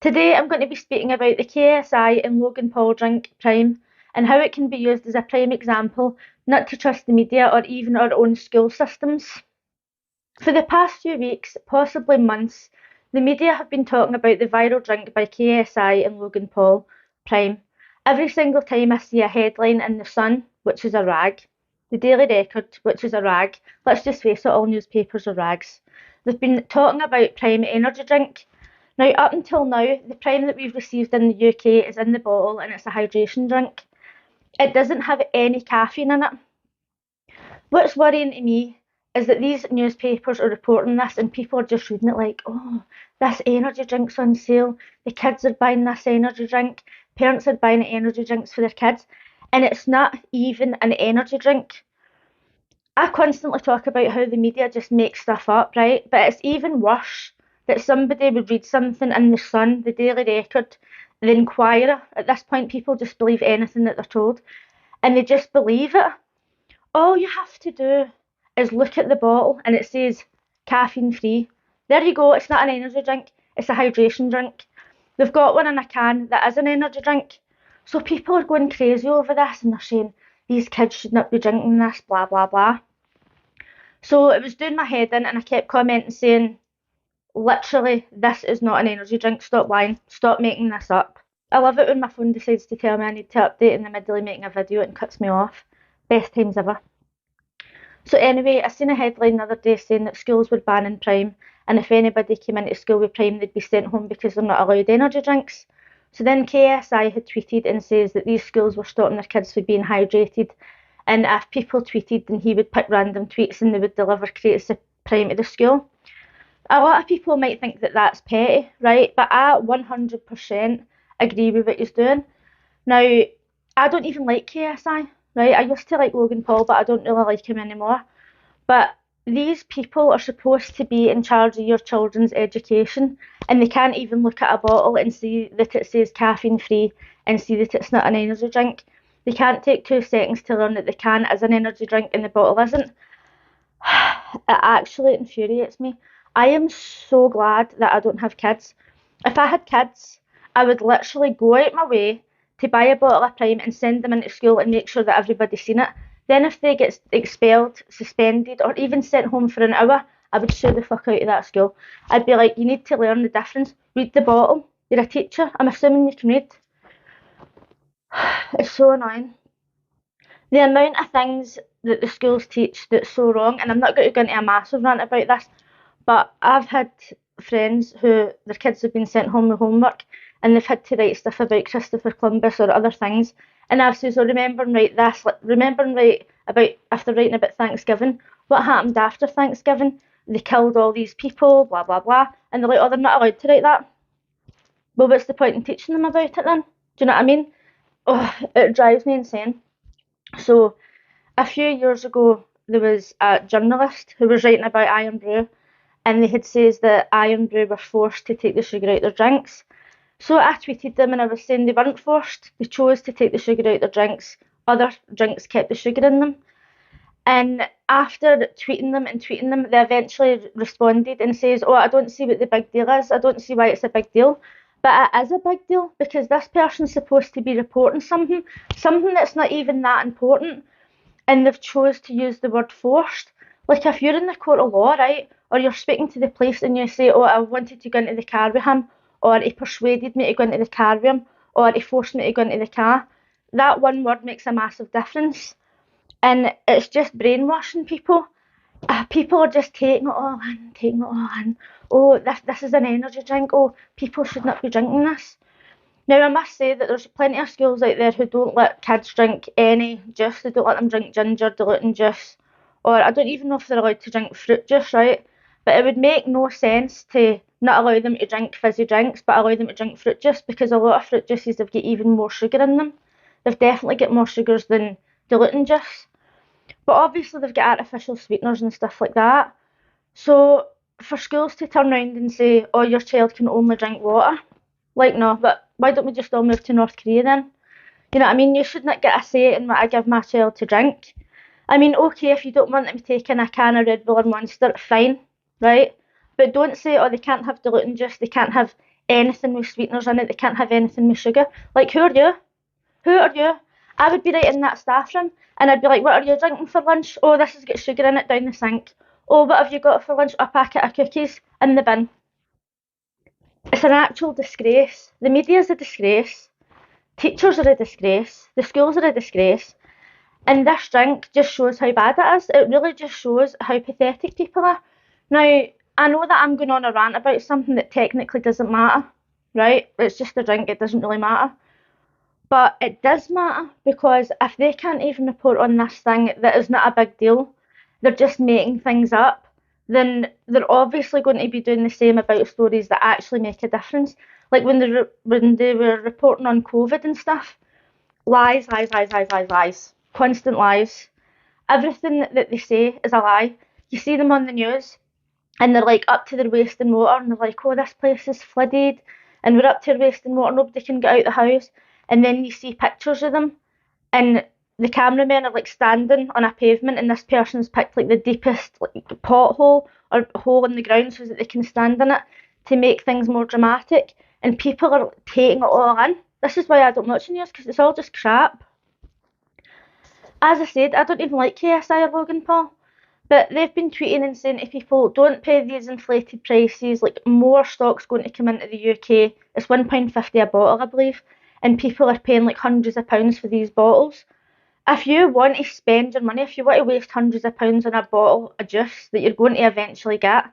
Today I'm going to be speaking about the KSI and Logan Paul drink Prime and how it can be used as a prime example not to trust the media or even our own school systems. For the past few weeks, possibly months, the media have been talking about the viral drink by KSI and Logan Paul Prime. Every single time I see a headline in The Sun, which is a rag, the Daily Record, which is a rag, let's just face it, all newspapers are rags. They've been talking about Prime energy drink. Now, up until now, the Prime that we've received in the UK is in the bottle and it's a hydration drink. It doesn't have any caffeine in it. What's worrying to me is that these newspapers are reporting this and people are just reading it like, oh, this energy drink's on sale. The kids are buying this energy drink. Parents are buying energy drinks for their kids. And it's not even an energy drink. I constantly talk about how the media just makes stuff up, right? But it's even worse that somebody would read something in The Sun, the Daily Record, the Enquirer. At this point, people just believe anything that they're told and they just believe it. All you have to do is look at the bottle and it says caffeine free. There you go, it's not an energy drink, it's a hydration drink. They've got one in a can that is an energy drink. So people are going crazy over this and they're saying these kids should not be drinking this, blah, blah, blah. So it was doing my head in and I kept commenting saying, literally, this is not an energy drink, stop lying, stop making this up. I love it when my phone decides to tell me I need to update in the middle of making a video and cuts me off. Best times ever. So anyway, I seen a headline the other day saying that schools were banning Prime, and if anybody came into school with Prime, they'd be sent home because they're not allowed energy drinks. So then KSI had tweeted and says that these schools were stopping their kids from being hydrated, and if people tweeted, then he would pick random tweets and they would deliver crates of Prime to the school. A lot of people might think that that's petty, right? But I 100% agree with what he's doing. Now, I don't even like KSI, right? I used to like Logan Paul, but I don't really like him anymore. But these people are supposed to be in charge of your children's education, and they can't even look at a bottle and see that it says caffeine free and see that it's not an energy drink. They can't take 2 seconds to learn that the can is an energy drink and the bottle isn't. It actually infuriates me. I am so glad that I don't have kids. If I had kids, I would literally go out my way to buy a bottle of Prime and send them into school and make sure that everybody's seen it. Then if they get expelled, suspended, or even sent home for an hour, I would sue the fuck out of that school. I'd be like, you need to learn the difference. Read the bottle. You're a teacher. I'm assuming you can read. It's so annoying. The amount of things that the schools teach that's so wrong, and I'm not going to go into a massive rant about this, but I've had friends who their kids have been sent home with homework and they've had to write stuff about Christopher Columbus or other things. And I've said, so remember and write this, remember and write about, if they're writing about Thanksgiving, what happened after Thanksgiving? They killed all these people, blah, blah, blah. And they're like, oh, they're not allowed to write that. Well, what's the point in teaching them about it then? Do you know what I mean? Oh, it drives me insane. So a few years ago, there was a journalist who was writing about Iron Brew, and they had says that Iron Brew were forced to take the sugar out their drinks. So I tweeted them and I was saying they weren't forced. They chose to take the sugar out their drinks. Other drinks kept the sugar in them. And after tweeting them, they eventually responded and says, oh, I don't see what the big deal is. I don't see why it's a big deal. But it is a big deal because this person's supposed to be reporting something that's not even that important, and they've chose to use the word forced. Like if you're in the court of law, right, or you're speaking to the police and you say, oh, I wanted to go into the car with him, or he persuaded me to go into the car with him, or he forced me to go into the car, that one word makes a massive difference. And it's just brainwashing people. People are just taking it all in, taking it all in. Oh, this is an energy drink. Oh, people should not be drinking this. Now, I must say that there's plenty of schools out there who don't let kids drink any juice. They don't let them drink ginger, diluting juice, or I don't even know if they're allowed to drink fruit juice, right? But it would make no sense to not allow them to drink fizzy drinks, but allow them to drink fruit juice because a lot of fruit juices have got even more sugar in them. They've definitely got more sugars than diluting juice. But obviously they've got artificial sweeteners and stuff like that. So for schools to turn around and say, oh, your child can only drink water, like, no, but why don't we just all move to North Korea then? You know what I mean? You should not get a say in what I give my child to drink. I mean, okay, if you don't want them taking a can of Red Bull or Monster, fine, right? But don't say, oh, they can't have diluting juice, they can't have anything with sweeteners in it. They can't have anything with sugar. Like, who are you? Who are you? I would be right in that staff room and I'd be like, what are you drinking for lunch? Oh, this has got sugar in it, down the sink. Oh, what have you got for lunch? A packet of cookies in the bin. It's an actual disgrace. The media's a disgrace. Teachers are a disgrace. The schools are a disgrace. And this drink just shows how bad it is. It really just shows how pathetic people are. Now, I know that I'm going on a rant about something that technically doesn't matter, right? It's just a drink, it doesn't really matter. But it does matter because if they can't even report on this thing that is not a big deal, they're just making things up, then they're obviously going to be doing the same about stories that actually make a difference. Like when they were reporting on COVID and stuff, lies, lies, lies, lies, lies, lies, constant lies. Everything that they say is a lie. You see them on the news and they're like up to their waist in water and they're like, oh, this place is flooded and we're up to our waist in water, nobody can get out the house. And then you see pictures of them and the cameramen are like standing on a pavement and this person's picked like the deepest like pothole or hole in the ground so that they can stand in it to make things more dramatic, and people are taking it all in. This is why I don't watch the news, because it's all just crap. As I said, I don't even like KSI or Logan Paul, but they've been tweeting and saying to people, don't pay these inflated prices, like more stock's going to come into the UK. It's £1.50 a bottle, I believe, and people are paying like hundreds of pounds for these bottles. If you want to spend your money, if you want to waste hundreds of pounds on a bottle of juice that you're going to eventually get,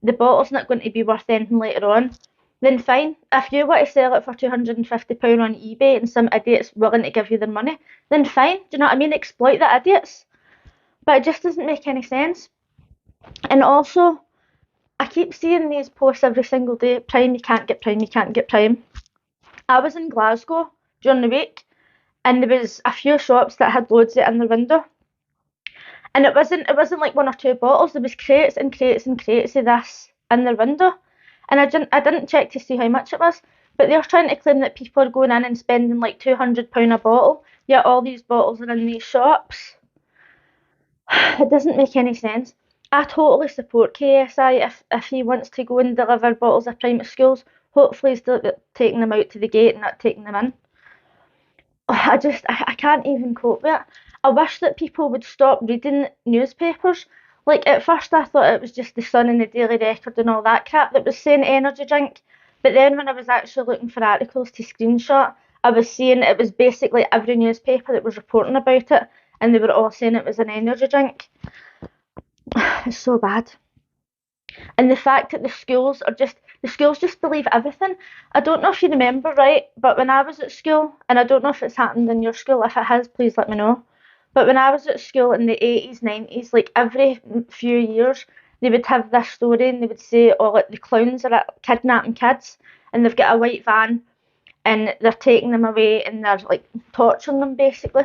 the bottle's not going to be worth anything later on, then fine. If you want to sell it for £250 on eBay and some idiot's willing to give you their money, then fine. Do you know what I mean? Exploit the idiots. But it just doesn't make any sense. And also, I keep seeing these posts every single day, Prime, you can't get Prime, you can't get Prime. I was in Glasgow during the week and there was a few shops that had loads of it in their window. And it wasn't like one or two bottles, there was crates and crates and crates of this in their window. And I didn't check to see how much it was, but they're trying to claim that people are going in and spending like £200 a bottle, yet all these bottles are in these shops. It doesn't make any sense. I totally support KSI if he wants to go and deliver bottles of Prime to schools. Hopefully he's taking them out to the gate and not taking them in. I can't even cope with it. I wish that people would stop reading newspapers. Like at first I thought it was just the Sun and the Daily Record and all that crap that was saying energy drink. But then when I was actually looking for articles to screenshot, I was seeing it was basically every newspaper that was reporting about it and they were all saying it was an energy drink. It's so bad. And the fact that the schools just believe everything. I don't know if you remember, right, but when I was at school, and I don't know if it's happened in your school, if it has, please let me know. But when I was at school in the 80s, 90s, like every few years, they would have this story and they would say, oh, like the clowns are kidnapping kids and they've got a white van and they're taking them away and they're like torturing them basically.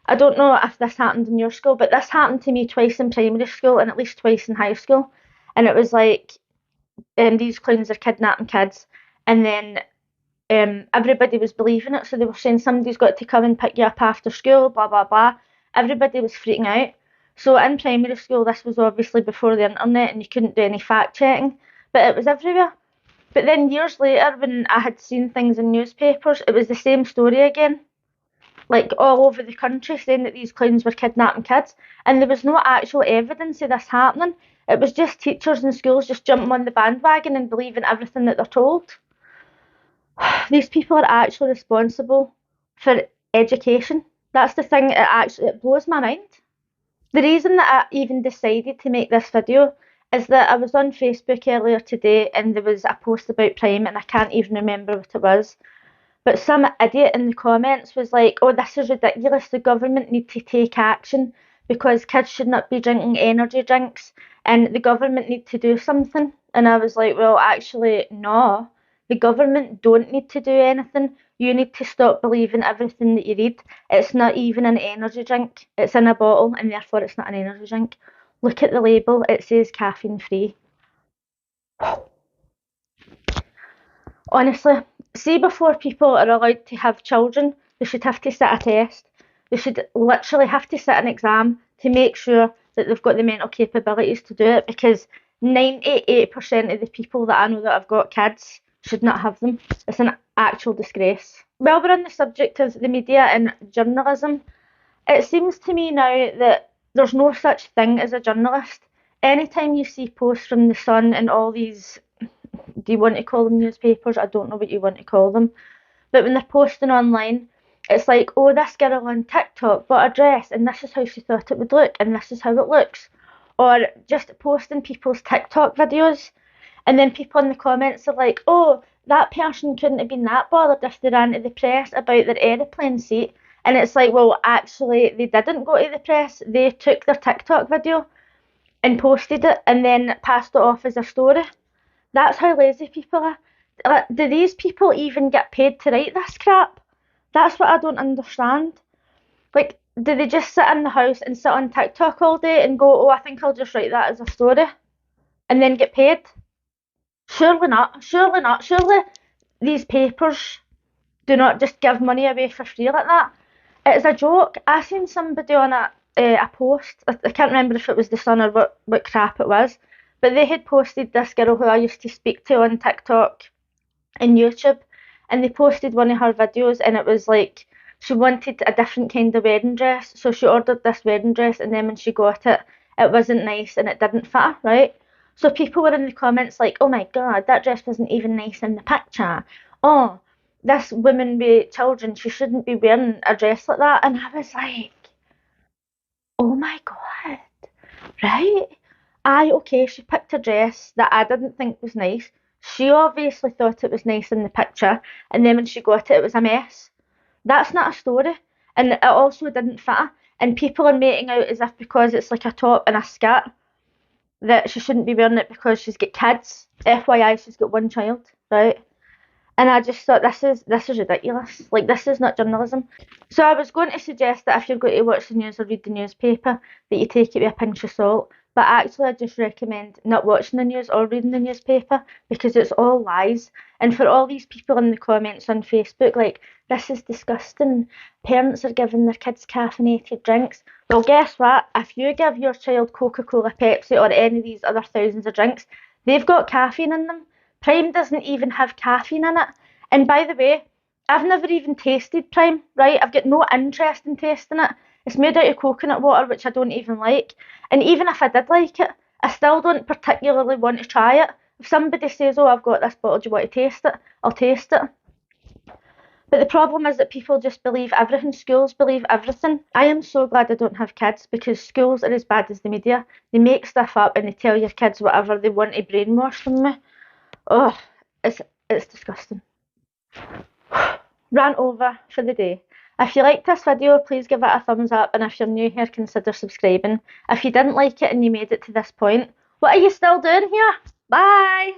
I don't know if this happened in your school, but this happened to me twice in primary school and at least twice in high school. And it was like, these clowns are kidnapping kids, and then everybody was believing it. So they were saying somebody's got to come and pick you up after school, blah blah blah. Everybody was freaking out. So in primary school, this was obviously before the internet, and you couldn't do any fact checking, but it was everywhere. But then years later, when I had seen things in newspapers, it was the same story again, like all over the country, saying that these clowns were kidnapping kids, and there was no actual evidence of this happening. It was just teachers in schools just jumping on the bandwagon and believing everything that they're told. These people are actually responsible for education. That's the thing, it blows my mind. The reason that I even decided to make this video is that I was on Facebook earlier today and there was a post about Prime and I can't even remember what it was. But some idiot in the comments was like, oh, this is ridiculous, the government need to take action because kids should not be drinking energy drinks and the government need to do something. And I was like, well, actually, no, the government don't need to do anything. You need to stop believing everything that you read. It's not even an energy drink. It's in a bottle and therefore it's not an energy drink. Look at the label, it says caffeine free. Honestly, see, before people are allowed to have children, they should have to sit a test. They should literally have to sit an exam to make sure that they've got the mental capabilities to do it, because 98% of the people that I know that have got kids should not have them. It's an actual disgrace. While we're on the subject of the media and journalism, it seems to me now that there's no such thing as a journalist. Anytime you see posts from The Sun and all these, do you want to call them newspapers? I don't know what you want to call them. But when they're posting online, it's like, oh, this girl on TikTok bought a dress and this is how she thought it would look and this is how it looks. Or just posting people's TikTok videos, and then people in the comments are like, oh, that person couldn't have been that bothered if they ran to the press about their aeroplane seat. And it's like, well, actually, they didn't go to the press. They took their TikTok video and posted it and then passed it off as a story. That's how lazy people are. Do these people even get paid to write this crap? That's what I don't understand. Like, do they just sit in the house and sit on TikTok all day and go, oh, I think I'll just write that as a story and then get paid? Surely not. Surely not. Surely these papers do not just give money away for free like that. It's a joke. I seen somebody on a post. I can't remember if it was The Sun or what crap it was, but they had posted this girl who I used to speak to on TikTok and YouTube, and they posted one of her videos, and it was like she wanted a different kind of wedding dress, so she ordered this wedding dress, and then when she got it, it wasn't nice and it didn't fit her, right? So people were in the comments like, oh my god, that dress wasn't even nice in the picture. Oh, this woman with children, she shouldn't be wearing a dress like that. And I was like, oh my god, right? Okay, she picked a dress that I didn't think was nice. She obviously thought it was nice in the picture, and then when she got it, it was a mess. That's not a story. And it also didn't fit her. And people are making out as if because it's like a top and a skirt, that she shouldn't be wearing it because she's got kids. FYI, she's got one child, right? And I just thought this is ridiculous. Like, this is not journalism. So I was going to suggest that if you're going to watch the news or read the newspaper, that you take it with a pinch of salt. But actually, I just recommend not watching the news or reading the newspaper because it's all lies. And for all these people in the comments on Facebook, like, this is disgusting. Parents are giving their kids caffeinated drinks. Well, guess what? If you give your child Coca-Cola, Pepsi, or any of these other thousands of drinks, they've got caffeine in them. Prime doesn't even have caffeine in it. And by the way, I've never even tasted Prime, right? I've got no interest in tasting it. It's made out of coconut water, which I don't even like. And even if I did like it, I still don't particularly want to try it. If somebody says, oh, I've got this bottle, do you want to taste it? I'll taste it. But the problem is that people just believe everything. Schools believe everything. I am so glad I don't have kids because schools are as bad as the media. They make stuff up and they tell your kids whatever they want to brainwash them. Oh, it's disgusting. Rant over for the day. If you liked this video, please give it a thumbs up, and if you're new here, consider subscribing. If you didn't like it and you made it to this point, what are you still doing here? Bye!